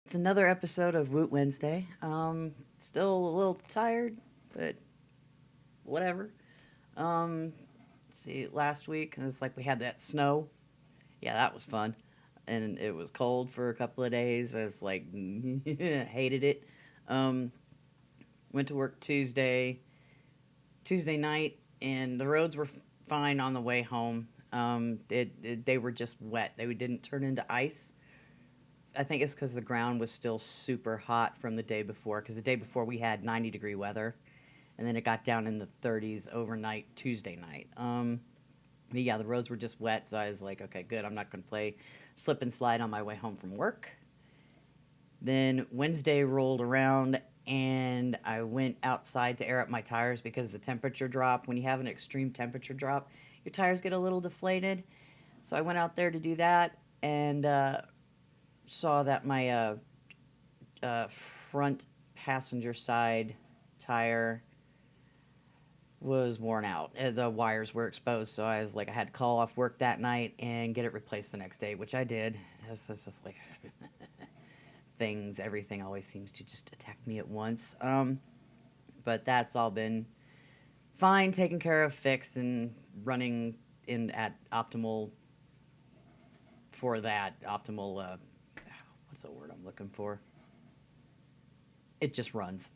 It's another episode of Woot Wednesday. Still a little tired, but whatever. Let's see, last week it was like we had that snow. Yeah, that was fun, and it was cold for a couple of days. I was like hated it. Um, Went to work Tuesday night, and the roads were fine on the way home. They were just wet. They didn't turn into ice. I think it's because the ground was still super hot from the day before. Because the day before we had 90-degree weather, and then it got down in the 30s overnight Tuesday night. But yeah, the roads were just wet, so I was like, okay, good. I'm not going to play slip and slide on my way home from work. Then Wednesday rolled around, and I went outside to air up my tires because the temperature drop. When you have an extreme temperature drop, your tires get a little deflated. So I went out there to do that, and saw that my front passenger side tire was worn out. The wires were exposed, so I was like, I had to call off work that night and get it replaced the next day, which I did. It's just like everything always seems to just attack me at once. But that's all been fine, taken care of, fixed, and running in at optimal for that optimal. What's the word I'm looking for? It just runs.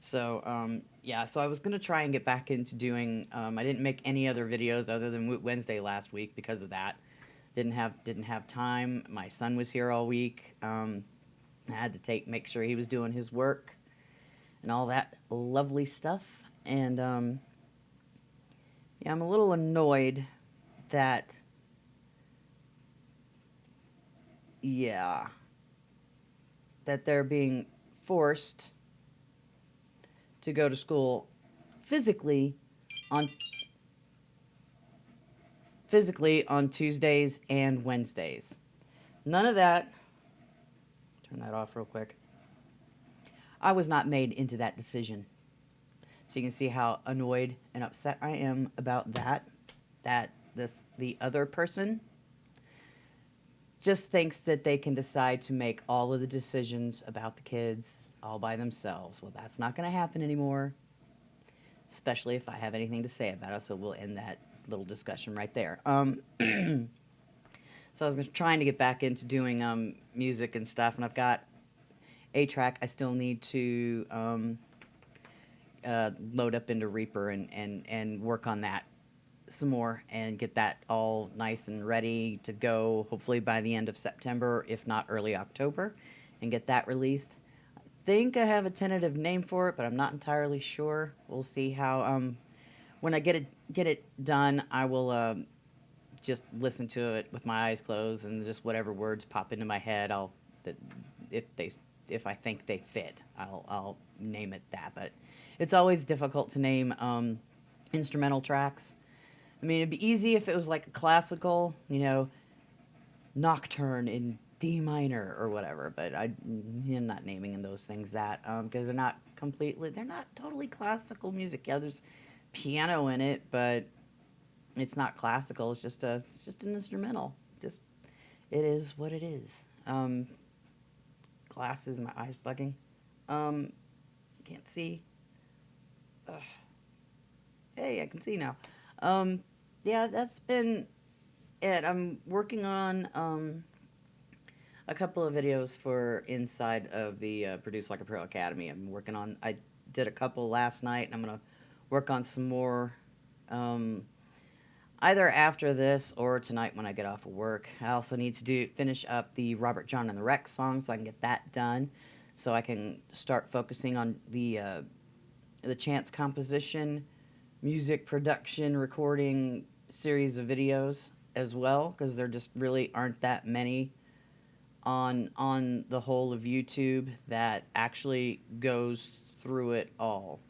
So yeah, so I was gonna try and get back into doing. I didn't make any other videos other than Wednesday last week because of that. Didn't have time. My son was here all week. I had to make sure he was doing his work and all that lovely stuff. And yeah, I'm a little annoyed that yeah that they're being forced to go to school physically on on Tuesdays and Wednesdays. None of that. Turn that off real quick. I was not made into that decision. So you can see how annoyed and upset I am about that. That the other person just thinks that they can decide to make all of the decisions about the kids all by themselves. Well, that's not going to happen anymore, especially if I have anything to say about it. So we'll end that little discussion right there. So I was trying to get back into doing music and stuff, and I've got a track I still need to load up into Reaper and work on that some more and get that all nice and ready to go, hopefully by the end of September, if not early October, and get that released. I think I have a tentative name for it, but I'm not entirely sure. We'll see how when I get it done, I will just listen to it with my eyes closed and just whatever words pop into my head, I'll that if they if I think they fit, I'll name it that. But it's always difficult to name instrumental tracks. I mean, it'd be easy if it was like a classical, nocturne in D minor or whatever. But I'm not naming those things that because they're not totally classical music. Yeah, there's piano in it, but it's not classical. It's just an instrumental. Just it is what it is. Glasses, my eyes bugging. Um, can't see. Ugh. Hey, I can see now. Yeah, that's been it. I'm working on a couple of videos for inside of the Produce Like a Pro Academy. I did a couple last night, and I'm gonna work on some more. Um, Either after this or tonight when I get off of work. I also need to finish up the Robert John and the Rex song so I can get that done, so I can start focusing on the chance composition, music production, recording series of videos as well, because there just really aren't that many on the whole of YouTube that actually goes through it all.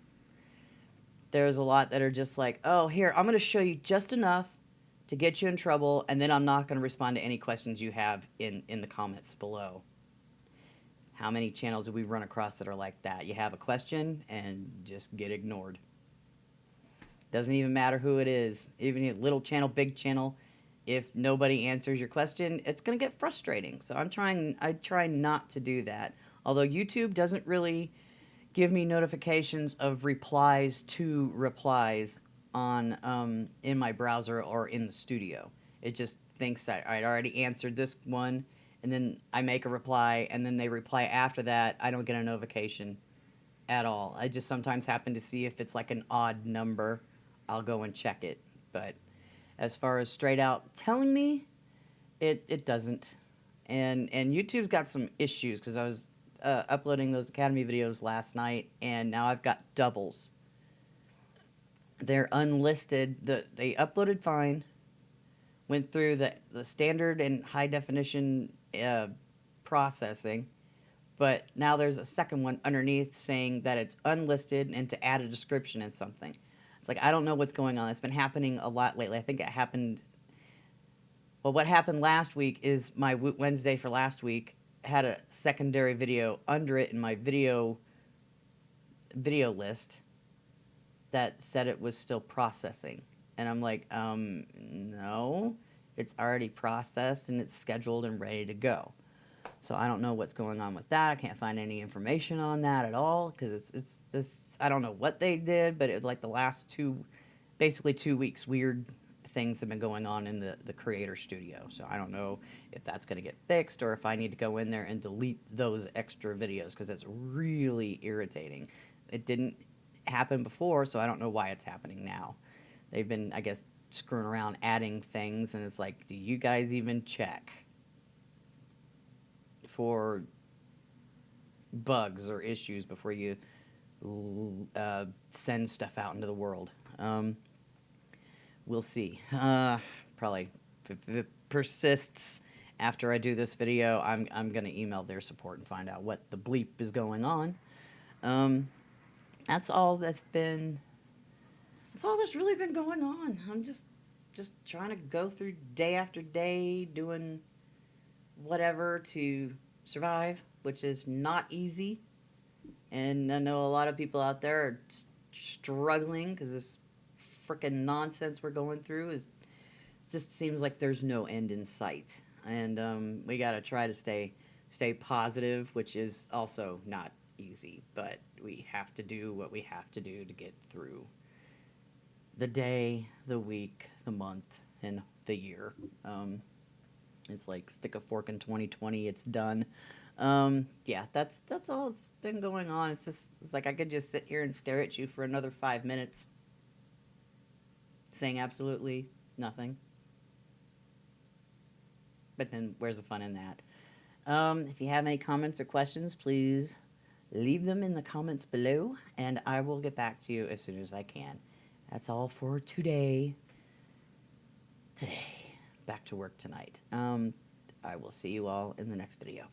There's a lot that are just like, oh, here, I'm going to show you just enough to get you in trouble, and then I'm not going to respond to any questions you have in the comments below. How many channels have we run across that are like that? You have a question and just get ignored. Doesn't even matter who it is. Even a little channel, big channel, if nobody answers your question, it's going to get frustrating. So I try not to do that. Although YouTube doesn't really give me notifications of replies to replies on in my browser or in the studio. It just thinks that I'd already answered this one, and then I make a reply, and then they reply after that. I don't get a notification at all. I just sometimes happen to see if it's like an odd number. I'll go and check it. But as far as straight out telling me, it doesn't. And YouTube's got some issues because I was uploading those Academy videos last night, and now I've got doubles. They're unlisted. They uploaded fine, went through the standard and high definition processing, but now there's a second one underneath saying that it's unlisted and to add a description and something. It's like, I don't know what's going on. It's been happening a lot lately. I think it happened. Well, what happened last week is my Woot Wednesday for last week had a secondary video under it in my video list that said it was still processing. And I'm like, no, it's already processed and it's scheduled and ready to go. So I don't know what's going on with that. I can't find any information on that at all because it's this. I don't know what they did, but it like the last basically 2 weeks, weird things have been going on in the creator studio. So I don't know if that's going to get fixed or if I need to go in there and delete those extra videos because it's really irritating. It didn't happen before, so I don't know why it's happening now. They've been, I guess, screwing around adding things, and it's like, do you guys even check for bugs or issues before you send stuff out into the world? We'll see. Probably if it persists after I do this video, I'm going to email their support and find out what the bleep is going on. That's all that's really been going on. I'm just trying to go through day after day doing whatever to survive, which is not easy. And I know a lot of people out there are struggling because this freaking nonsense we're going through it just seems like there's no end in sight. And we got to try to stay positive, which is also not easy, but we have to do what we have to do to get through the day, the week, the month, and the year. It's like stick a fork in 2020, it's done. Yeah, that's all that's been going on. It's like I could just sit here and stare at you for another 5 minutes saying absolutely nothing. But then where's the fun in that? If you have any comments or questions, please leave them in the comments below, and I will get back to you as soon as I can. That's all for today. Back to work tonight. I will see you all in the next video.